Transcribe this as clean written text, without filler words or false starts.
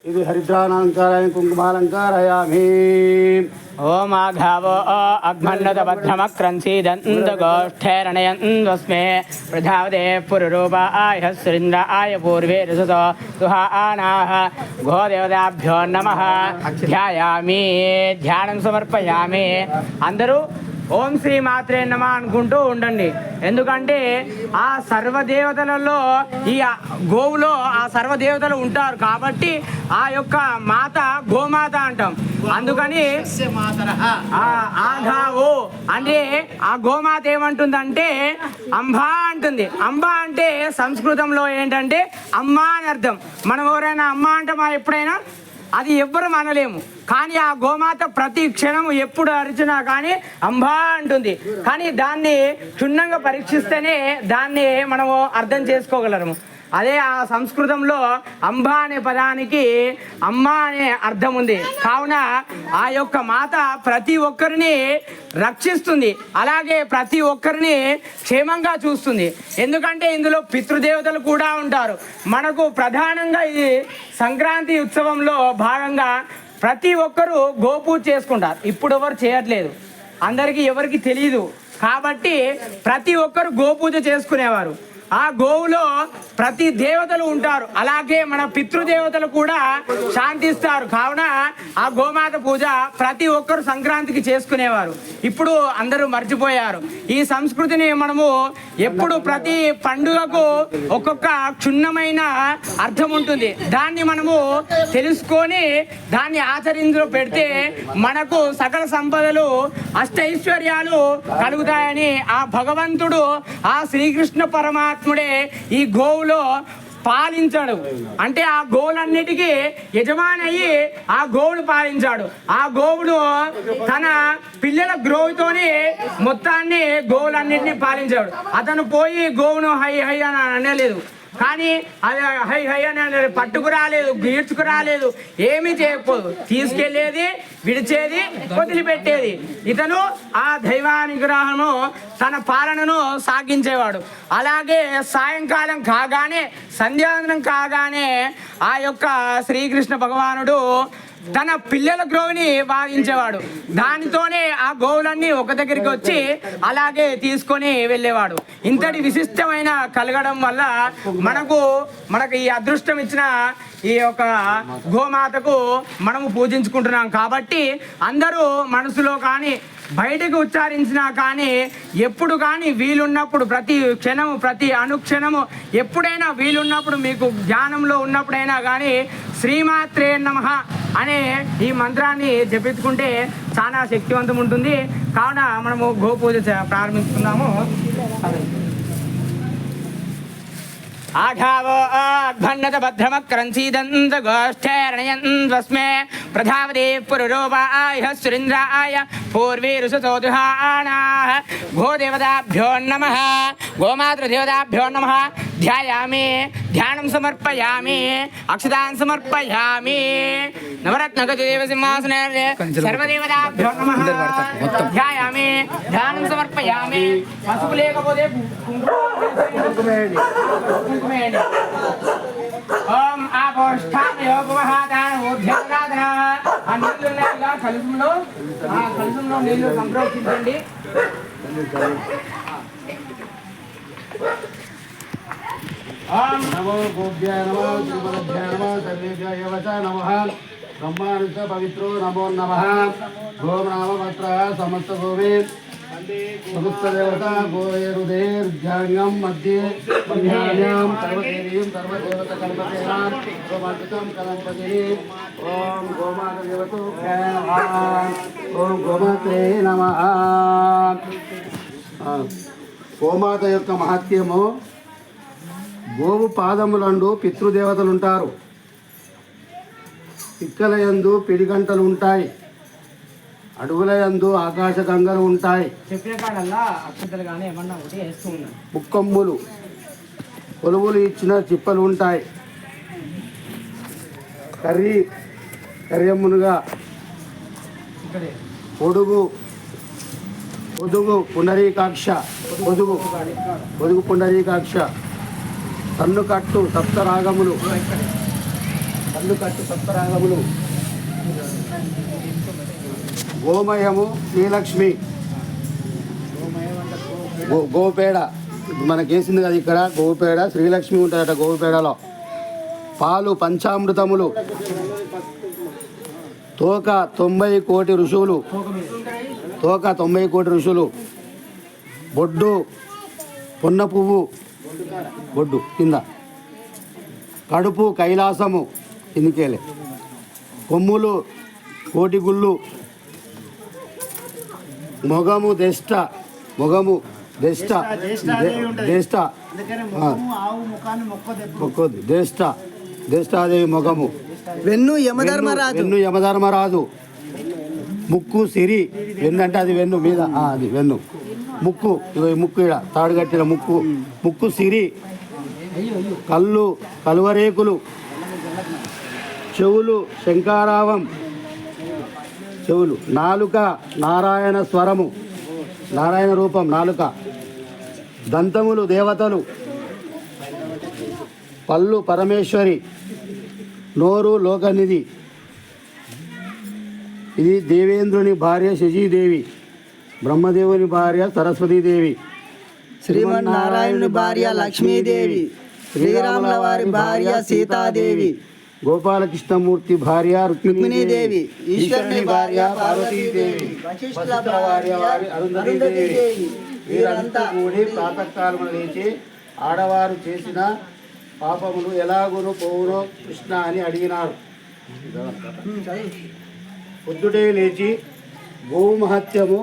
ఇది హరిద్రాలంకారాయ కుంకుమాలంకారయామి. ఓం ఆఘావో అగ్మన్నదబద్ధమక్రంసీదంతగోష్ఠేరణయన్వస్మే ప్రజావదే పురురూపాయ సురేంద్రాయ పూర్వే రుసతో దుహానాః గోదేవతాభ్యో నమః. ధ్యాయామి, ధ్యానం సమర్పయామి. అందరూ ఓం శ్రీ మాత్రే నమ అనుకుంటూ ఉండండి. ఎందుకంటే ఆ సర్వదేవతలలో ఈ గోవులో ఆ సర్వదేవతలు ఉంటారు కాబట్టి ఆ యొక్క మాత గోమాత అంటాం. అందుకని ఆఘావు అంటే ఆ గోమాత ఏమంటుందంటే అంబా అంటుంది. అంబా అంటే సంస్కృతంలో ఏంటంటే అమ్మ అని అర్థం. మనం ఎవరైనా అమ్మ అంటామా ఎప్పుడైనా? అది ఎవ్వరం అనలేము. కానీ ఆ గోమాత ప్రతి క్షణము ఎప్పుడు అరిచినా కానీ అంబా అంటుంది. కానీ దాన్ని క్షుణ్ణంగా పరీక్షిస్తేనే దాన్ని మనము అర్థం చేసుకోగలము. అదే ఆ సంస్కృతంలో అంబా అనే పదానికి అమ్మ అనే అర్థం ఉంది. కావున ఆ యొక్క మాత ప్రతి ఒక్కరిని రక్షిస్తుంది, అలాగే ప్రతి ఒక్కరిని క్షేమంగా చూస్తుంది. ఎందుకంటే ఇందులో పితృదేవతలు కూడా ఉంటారు. మనకు ప్రధానంగా ఇది సంక్రాంతి ఉత్సవంలో భాగంగా ప్రతి ఒక్కరూ గోపూజ చేసుకుంటారు. ఇప్పుడు ఎవరు చేయట్లేదు, అందరికీ ఎవరికి తెలియదు. కాబట్టి ప్రతి ఒక్కరు గోపూజ చేసుకునేవారు. ఆ గోవులో ప్రతి దేవతలు ఉంటారు, అలాగే మన పితృదేవతలు కూడా శాంతిస్తారు. కావున ఆ గోమాత పూజ ప్రతి ఒక్కరు సంక్రాంతికి చేసుకునేవారు. ఇప్పుడు అందరూ మర్చిపోయారు. ఈ సంస్కృతిని మనము ఎప్పుడు ప్రతి పండుగకు ఒక్కొక్క క్షుణ్ణమైన అర్థం ఉంటుంది. దాన్ని మనము తెలుసుకొని దాన్ని ఆచరించలో పెడితే మనకు సకల సంపదలు అష్టైశ్వర్యాలు కలుగుతాయని ఆ భగవంతుడు ఆ శ్రీకృష్ణ పరమాత్ముడే ఈ గోవులో పాలించాడు. అంటే ఆ గోవులన్నిటికీ యజమాని అయ్యి ఆ గోవును పాలించాడు. ఆ గోవును తన పిల్లల గ్రోవుతోని మొత్తాన్ని గోవులన్నిటినీ పాలించాడు. అతను పోయి గోవును హై హై అని అనలేదు, కానీ అది హై హై అని పట్టుకు రాలేదు, గీడ్చుకు రాలేదు, ఏమీ చేయకపోదు. తీసుకెళ్లేది, విడిచేది, వదిలిపెట్టేది. ఇతను ఆ దైవానుగ్రహము తన పాలనను సాగించేవాడు. అలాగే సాయంకాలం కాగానే, సంధ్యావందనం కాగానే ఆ యొక్క శ్రీకృష్ణ భగవానుడు తన పిల్లల గ్రోవిని వాదించేవాడు. దానితోనే ఆ గోవులన్నీ ఒక దగ్గరికి వచ్చి అలాగే తీసుకొని వెళ్ళేవాడు. ఇంతటి విశిష్టమైన కలగడం వల్ల మనకు ఈ అదృష్టం ఇచ్చిన ఈ యొక్క గోమాతకు మనము పూజించుకుంటున్నాం. కాబట్టి అందరూ మనసులో కానీ బయటకు ఉచ్చారించినా కానీ ఎప్పుడు కానీ వీలున్నప్పుడు, ప్రతి క్షణము, ప్రతి అనుక్షణము, ఎప్పుడైనా వీలున్నప్పుడు, మీకు జ్ఞానంలో ఉన్నప్పుడైనా కానీ శ్రీమాత్రే నమః అనే ఈ మంత్రాన్ని జపించుకుంటే చాలా శక్తివంతం ఉంటుంది. కావున మనము గోపూజ ప్రారంభిస్తున్నాము. ఆఘావో అగ్మన్నదబద్ధమక్రంసీదంతగోష్ఠేరణయన్వస్మే ప్రధావదే పురురూపాయ సురేంద్రాయ పూర్వే రుసతో దుహానాః గోదేవతాభ్యో నమః. గోమాతృదేవతాభ్యో నమః. ధ్యాయామి, ధ్యానం సమర్పయామి, అక్షతాన్ సమర్పయామి. నవరత్నగజదేవ సింహాసనే సర్వదేవతాభ్యో నమః. ధ్యాయామి, ధ్యానం సమర్పయామి. పసుపు లేకపోతే కుంకుమేయండి. ఓం ఆపోష్ఠానయోపమహాదానోధ్యారాధన. ఆ నీళ్లు ఇలా కలుషంలో నీళ్లు సంప్రోక్షించండి. ఓం నమో గోభ్యాయ నమః, శ్రీమద్భ్యాయ నమః, సర్వేభ్యః వచ నమః. బ్రహ్మానుష్య పవిత్రో నమో నమః. గోనామపత్ర సమస్త గోవే సమస్త దేవత గోయరుదేర్ధ్యాంగం మధ్యే పుణ్యాన్యాం సర్వదేవీం సర్వదేవత కల్పతేనాం గోమాతృకం కలంపతిని. ఓం గోమాత దేవతోభ్యః నమః. ఓం గోమాతే నమః. గోమాత యొక్క మహత్యము, గోవు పాదములందు పితృదేవతలుంటారు. పిక్కలయందు పిడిగంటలు ఉంటాయి, అడుగులయందు ఆకాశ గంగలు ఉంటాయి. ముక్కొమ్ములు కొలువులు ఇచ్చిన చిప్పలు ఉంటాయి. కర్యమ్మునుగా పొడుగు పుండరీకాక్ష, పొదుగు పుండరీకాక్ష, తన్ను కట్టు సప్తరాగములు, కళ్ళు కట్టు సత్వరాగములు గోమయము శ్రీలక్ష్మి గోపేడ మనకేసింది కదా ఇక్కడ గోపేడ శ్రీలక్ష్మి ఉంటుందట గోపేడలో పాలు పంచామృతములు తోక 90 కోటి ఋషువులు తోక 90 కోటి ఋషులు బొడ్డు పొన్న పువ్వు బొడ్డు కింద కడుపు కైలాసము కిందికేలే కొమ్ములు కోటి గుళ్ళు మొగము దెష్ట దెష్ట మొక్కొద్దు జ్యేష్ఠాదేవి మొగము వెన్ను యమధర్మరాజు వెన్ను యమధర్మరాజు ముక్కు సిరి వెన్ను అంటే అది వెన్ను మీద అది వెన్ను ముక్కు ఇగో ఈ ముక్కు ఇక్కడ తాడు కట్టిన ముక్కు సిరి కళ్ళు కలువరేకులు చెవులు శంకారావం చెవులు నాలుక నారాయణ స్వరము నారాయణ రూపం నాలుక దంతములు దేవతలు పళ్ళు పరమేశ్వరి నోరు లోకనిధి ఇది దేవేంద్రుని భార్య శశీదేవి బ్రహ్మదేవుని భార్య సరస్వతీదేవి శ్రీమన్నారాయణుని భార్య లక్ష్మీదేవి శ్రీరాముల వారి భార్య సీతాదేవి గోపాలకృష్ణమూర్తి భార్య రుక్మిణీదేవి ఈశ్వరుని భార్య పార్వతీదేవి వశిష్ఠుల భార్య వారి అరుంధతీదేవి వీరంతా కూడి ప్రాతకాలమున లేచి ఆడవారు చేసిన పాపములు ఎలాగును పోవునో కృష్ణ అని అడిగినారు. పొద్దుటే లేచి గోమహత్యము